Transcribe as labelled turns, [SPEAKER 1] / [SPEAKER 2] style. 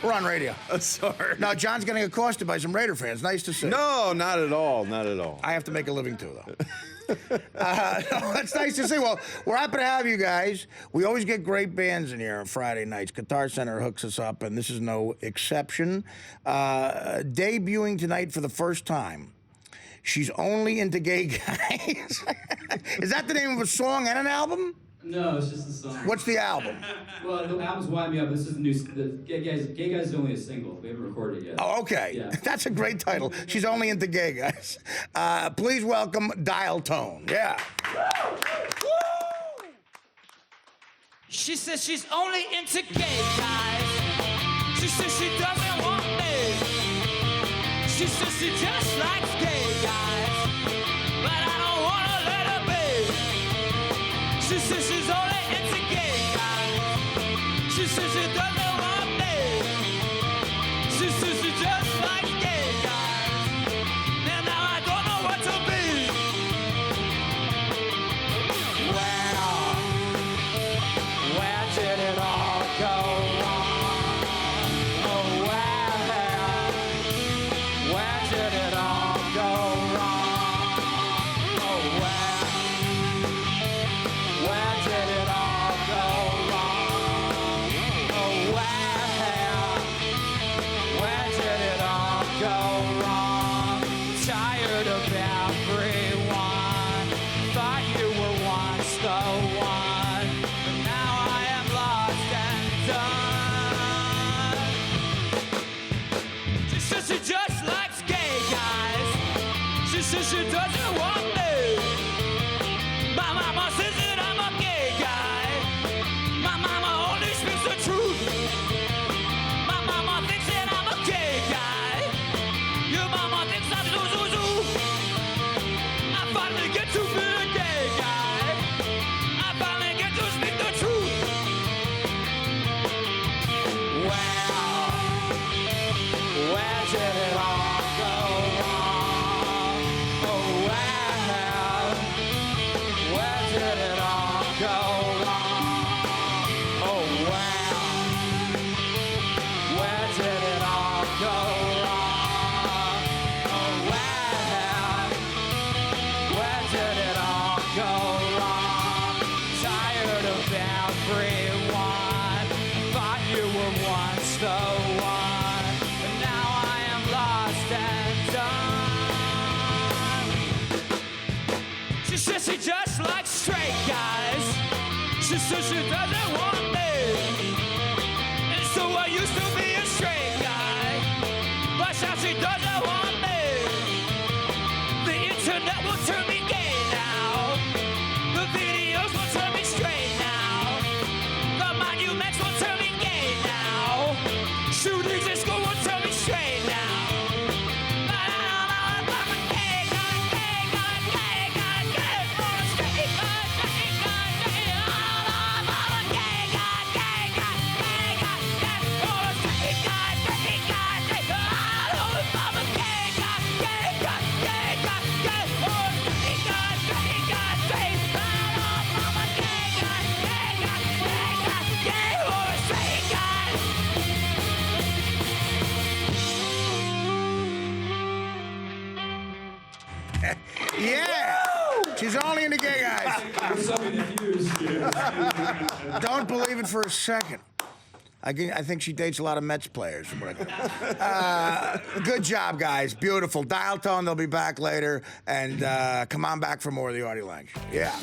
[SPEAKER 1] We're on radio.
[SPEAKER 2] Sorry.
[SPEAKER 1] Now, John's getting accosted by some Raider fans. Nice to see.
[SPEAKER 2] No, not at all. Not at all.
[SPEAKER 1] I have to make a living, too, though. It's nice to see. Well, we're happy to have you guys. We always get great bands in here on Friday nights. Guitar Center hooks us up, and this is no exception. Debuting tonight for the first time. She's only into gay guys. Is that the name of a song and an album?
[SPEAKER 3] No, it's just a song.
[SPEAKER 1] What's the album?
[SPEAKER 3] Well, the album's Wind Me Up. This is the new. The Gay Guys is only a single. We haven't recorded it yet.
[SPEAKER 1] Oh, okay.
[SPEAKER 3] Yeah.
[SPEAKER 1] That's a great title. She's only into gay guys. Please welcome Dialtone. Yeah.
[SPEAKER 4] She says she's only into gay guys. She says she doesn't want me. She says she just likes gay guys. But I don't want to let her be. She says she's only into gay guys. She says she doesn't want me. She says she just likes gay guys. And now I don't know what to be. Well, where did it all go wrong? Oh, where did it all go wrong? Oh, where did it all go wrong? Oh, where did it all go wrong? Tired of everyone. Thought you were once the one, but now I am lost and done. She says she just likes gay guys. She says she doesn't want me. My mama says that I'm a gay guy. My mama only speaks the truth. My mama thinks that I'm a gay guy. Your mama thinks I'm zoo. I finally get to be a gay guy. I finally get to speak the truth. Well, where did it all go wrong? Oh, where did it all go wrong? Oh, where did it all go wrong? Oh, where did it all go wrong? Tired of everyone. Thought you were once the one, but now I am lost and done. She says she just likes straight guys. She says she doesn't want me. And so I used to be a straight guy, but now she doesn't want me. The internet will turn me gay now. The videos will turn me straight now. The monuments will turn me gay now. Shooting disco will turn me straight now. I'm a gay guy, gay guy, gay guy, gay guy, straight guy, straight guy, straight guy. I'm a gay guy, gay guy, gay guy, gay guy, straight guy, straight guy, straight guy. I'm a gay guy, gay guy, gay guy, gay guy, straight guy, straight guy, straight guy. I'm a gay guy, gay guy, gay guy, gay guy, straight guy.
[SPEAKER 1] Yeah. She's only into gay guys. Don't believe it for a second. I think she dates a lot of Mets players. From what good job, guys. Beautiful. Dialtone, they'll be back later. And come on back for more of the Artie Lange. Yeah.